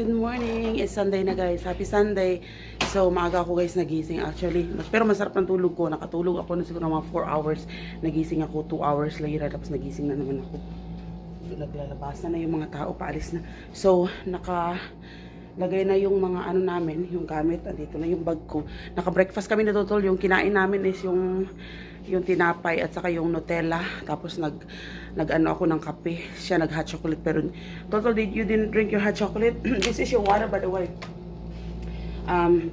good morning. It's Sunday na guys. Happy Sunday. So, maaga ako guys nagising actually. Pero masarap ng tulog ko. Nakatulog ako na siguro mga 4 hours. Nagising ako 2 hours later. Tapos nagising na naman ako. Naglalabas na yung mga tao. Paalis na. So, nakalagay na yung mga ano namin. Yung gamit. Andito na yung bag ko. Naka-breakfast kami na totoo. Yung kinain namin is yung tinapay at saka yung Nutella. Tapos nag-ano ako ng kape. Siya nag-hot chocolate. Pero total, you didn't drink your hot chocolate? This is your water by the way.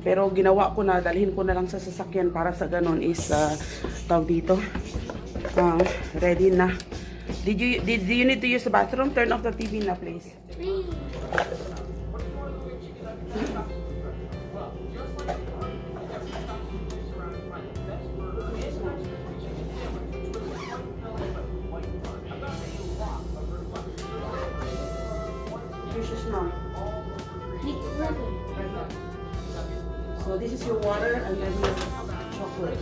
Pero ginawa ko na, dalhin ko na lang sa sasakyan para sa ganon is tawag dito. Ready na. Did you need to use the bathroom? Turn off the TV na please. So this is your water and then your chocolate.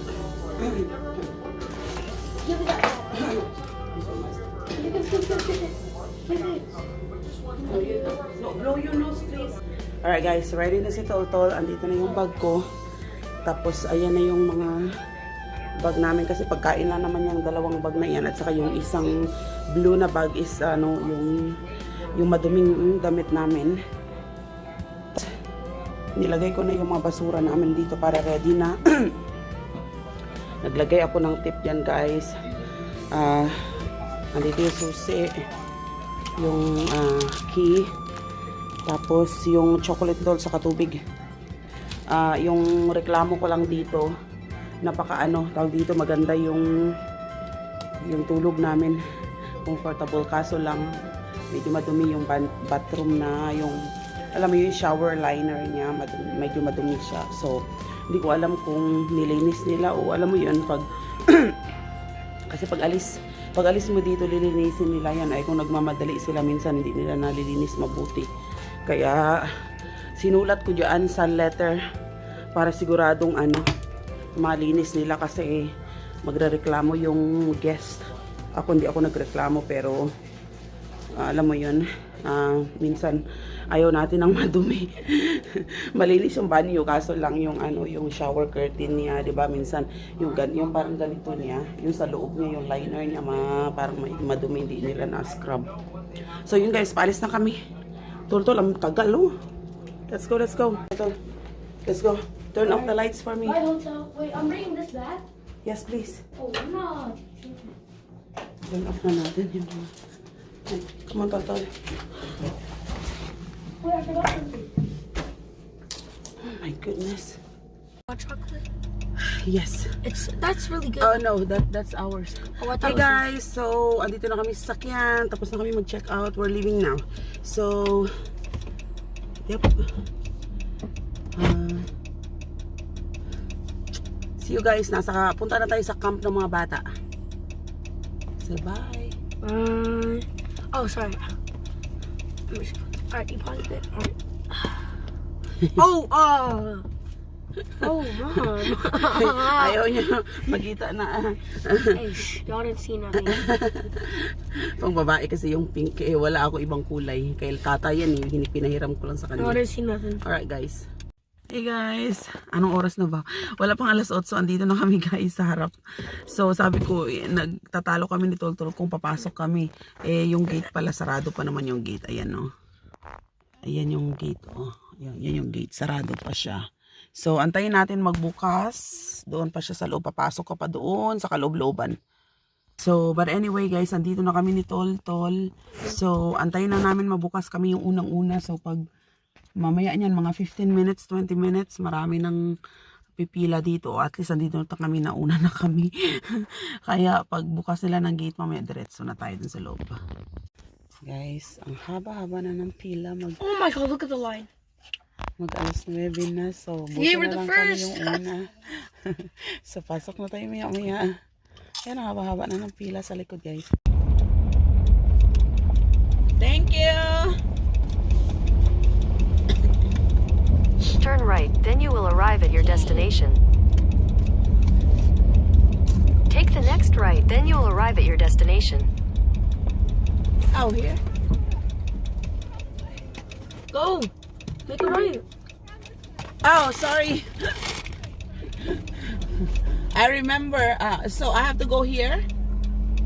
No, blow your nose please. Alright guys, ready na si Toltol. Andito na yung bag ko. Tapos ayan na yung mga bag namin kasi pagkain na naman yung dalawang bag na yan at saka yung isang blue na bag is yung maduming damit namin. Nilagay ko na yung mga basura namin dito para ready na. Naglagay ako ng tip yan guys. Andito yung susi, yung key, tapos yung chocolate doll sa katubig. Yung reklamo ko lang dito, tawag dito maganda yung tulog namin. Comfortable kaso lang medyo madumi yung bathroom na yung alam mo yung shower liner niya, medyo madumi siya. So, hindi ko alam kung nilinis nila o alam mo yun, kasi pag alis mo dito, lilinisin nila yan. Ay kung nagmamadali sila, minsan hindi nila nalilinis mabuti. Kaya, sinulat ko dyan sa letter para siguradong malinis nila kasi magrereklamo yung guest. Hindi ako nagreklamo pero alam mo yun, minsan ayaw natin ng madumi. Malinis yung banyo kaso lang yung shower curtain niya, 'di ba? Minsan yung parang ganito niya, yung sa loob niya, yung liner niya parang madumi, hindi nila na scrub. So yun guys, paalis na kami. Tol, ang tagal oh. Let's go. Let's go. Turn off the lights for me. Wait, I'm bringing this back? Yes, please. Oh, no. Turn off na natin yung come on, Tol. Wait, I forgot something. Oh my goodness. Hot chocolate? Yes. That's really good. Oh no, that's ours. Oh, I Hey thought guys, so andito na kami sa sakyan, tapos na kami mag-check out. We're leaving now. So, yep. See you guys. Punta na tayo sa camp ng mga bata. Say bye. Bye. Oh, sorry. Alright, you paused it. Oh, Mom. Ayaw niya magkita na. Hey, shh, y'all didn't see nothing. Pang babae kasi yung pink, wala ako ibang kulay. Kaya tata yan pinahiram ko lang sa kanya. Y'all didn't see nothing. Alright guys. Hey guys, anong oras na ba? Wala pang alas 8, andito na kami guys sa harap. So sabi ko, nagtatalo kami ni Toltol kung papasok kami. Yung gate pala, sarado pa naman yung gate. Ayan o. Ayan yung gate o. Yan yung gate, sarado pa siya. So antayin natin magbukas. Doon pa siya sa loob, papasok ka pa doon sa kaloob-looban. So, but anyway guys, andito na kami ni Toltol. So, antayin na namin mabukas kami yung unang-una. So, pag mamaya niyan, mga 15 minutes, 20 minutes, marami nang pipila dito. At least, andito na kami, nauna na kami. Kaya, pag bukas nila ng gate, mamaya diretso na tayo dun sa loob. Guys, ang haba-haba na ng pila. Oh my God, look at the line. Mag-alas 9 na. So, Yeah, buto we're na the lang first. kami yung una. So, pasok na tayo maya-maya. Yan, ang haba-haba na ng pila sa likod, guys. Thank you! Turn right, then you will arrive at your destination. Take the next right, then you will arrive at your destination. Out here. Go! Make it right. Oh, sorry. I remember. So I have to go here.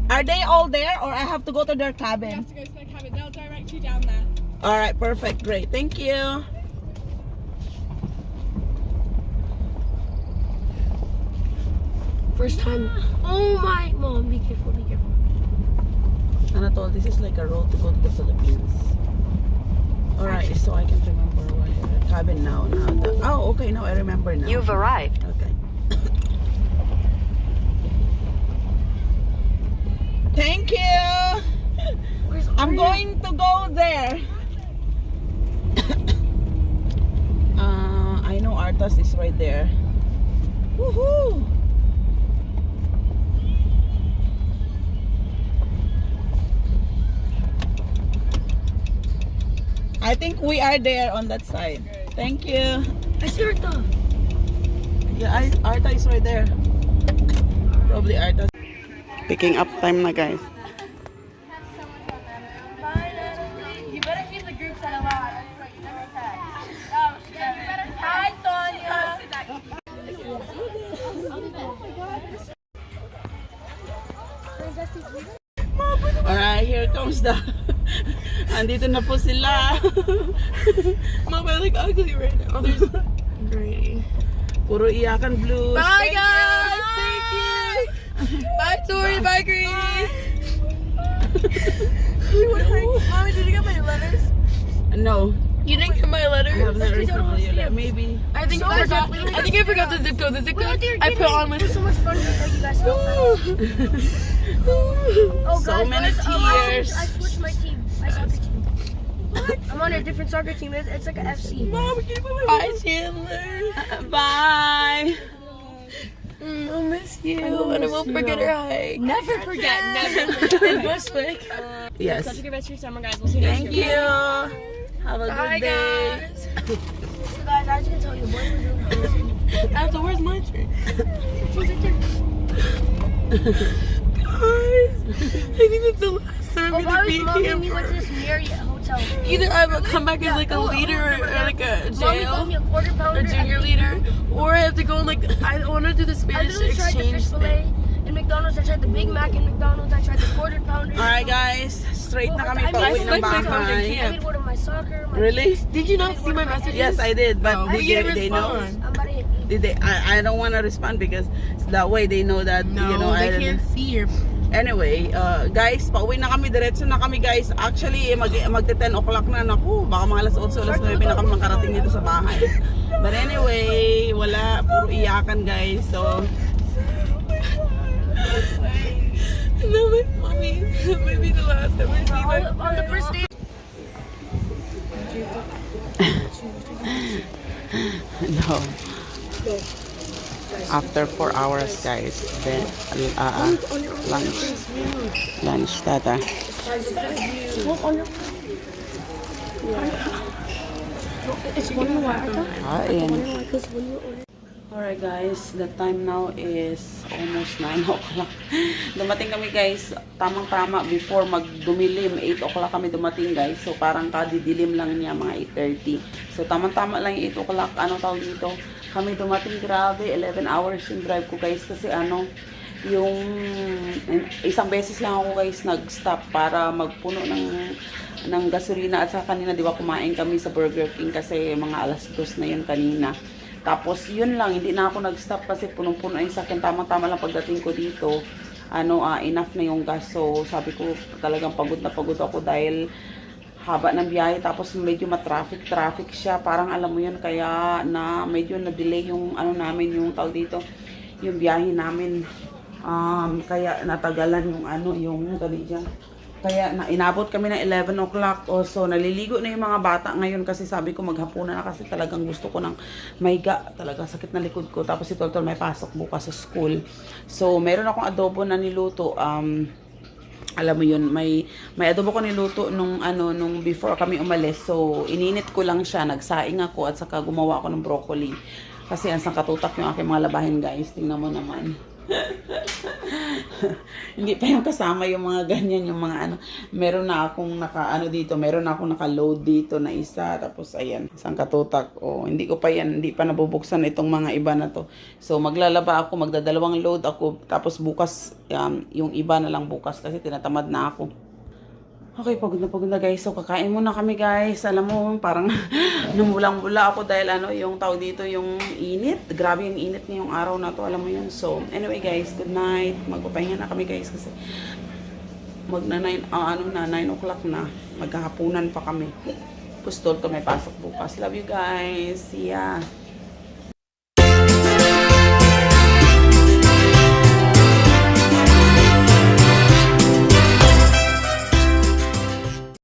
Are they all there, or I have to go to their cabin? You have to go to the cabin. They'll direct you down there. All right, perfect, great, thank you. First time. Oh my mom, be careful, be careful. Anatol, this is like a road to go to the Philippines. All right, so I can remember where the cabin now. Oh, okay, now I remember now. You've arrived. Okay. Thank you. Where's I'm Aria? going to go there. I know Artas is right there. Woohoo! I think we are there on that side. Thank you. I see her though. Yeah, Arta is right there. Probably Arta. Picking up time na, guys. You better keep the group set alive. That's what you never said. Hi, Sonia. Alright, here comes the... Andito na po sila. Mom, I look ugly right now. There's Brady. Puro iyakan blues. Bye, guys. Thank you. Bye, Tori. Bye, Greedy. Mommy, did you get my letters? No, You didn't get my letters? I have not received it yet. Maybe. I think I forgot. I think I forgot the zip code. The zip code I put on with. It was so much fun to tell you guys how fast. Oh, So guys, many tears. I switched my team. My soccer team. I'm on a different soccer team. It's like an FC. Mom, can you put my Bye, Chandler. Bye. I'll miss you, and I won't forget her hike. Never forget. Never. In Bushwick. Yes. Such a good rest of your summer, guys. We'll see you next Thank year. you. Have a Bye, good day. guys. So guys, I was gonna tell you, boy was really crazy. Alto, where's my drink? Guys, I think that's the last time Oh, I'm why gonna was be mommy here. and me went to this Marriott hotel? Either I will come back as like a leader or like a Mommy got me jail, a quarter pounder. a junior leader, or I have to go and like I want to do the I Spanish literally tried the exchange fish fillet thing. in McDonald's. I tried the Big Mac in McDonald's. I tried the quarter pounder. Alright, guys. Straight na kami I pa uwi made ng one bahay. I made one of my soccer. My Really? Did you not see my messages? Yes, I did. But Oh, did you they, didn't they know? respond. I'm about to hit E. Did they? I don't want to respond because that way they know that No, you know they I can't see your. Anyway, guys, pauwi na kami, diretso na kami, guys. Actually, magte 10 o'clock na. Naku, baka mga alas 8, alas 9 na kami nakarating dito sa bahay. But anyway, wala, puro iyakan, guys. So, No, my mommy. Maybe the last time I see my. On the first day. no. After 4 hours, guys, then lunch, tata. It's one in Kain. the Alright guys, the time now is almost 9 o'clock. Dumating kami guys, tamang-tama before magdumilim. 8 o'clock kami dumating guys. So parang kadidilim lang niya mga 8:30. So tamang-tama lang yung 8 o'clock. Ano tawag dito? Kami dumating, grabe. 11 hours yung drive ko guys. Kasi ano, yung isang beses lang ako guys nag-stop para magpuno ng gasolina. At saka kanina, di ba, kumain kami sa Burger King kasi mga alas 2 na yun kanina. Tapos, yun lang, hindi na ako nag-stop kasi punong-puno na yung sakyan. Tama-tama lang pagdating ko dito, enough na yung gas. So, sabi ko, talagang pagod na pagod ako dahil haba ng biyahe. Tapos, medyo traffic siya. Parang alam mo yun, kaya na medyo na-delay yung namin, yung tawag dito, yung biyahe namin. Kaya natagalan yung kanina. Kaya inabot kami ng 11 o'clock. So, naliligo na yung mga bata ngayon kasi sabi ko maghapunan na kasi talagang gusto ko ng maiga. Talagang sakit na likod ko. Tapos si Toltol may pasok bukas sa school. So, meron akong adobo na niluto. Alam mo yun, may adobo ko niluto nung before kami umalis. So, ininit ko lang siya. Nagsaing ako at saka gumawa ako ng broccoli. Kasi ang sangkatutak yung aking mga labahin, guys. Tingnan mo naman. Hindi pa yung kasama yung mga ganyan, yung mga ano. Meron na akong meron na akong naka-load dito na isa. Tapos ayan, isang katutak. Oh, hindi pa nabubuksan itong mga iba na to. So maglalaba ako, magdadalawang load ako. Tapos bukas, yung iba na lang bukas kasi tinatamad na ako. Okay, pagod na guys. So, kakain muna kami guys. Alam mo, parang numulang-bula ako dahil yung tawag dito, yung init. Grabe yung init ngayong araw na to. Alam mo yun. So, anyway guys, good night. Magpapahinga na kami guys kasi magna 9 o'clock na. Maghahapunan pa kami. Pustol to may pasok bukas. Love you guys. See ya.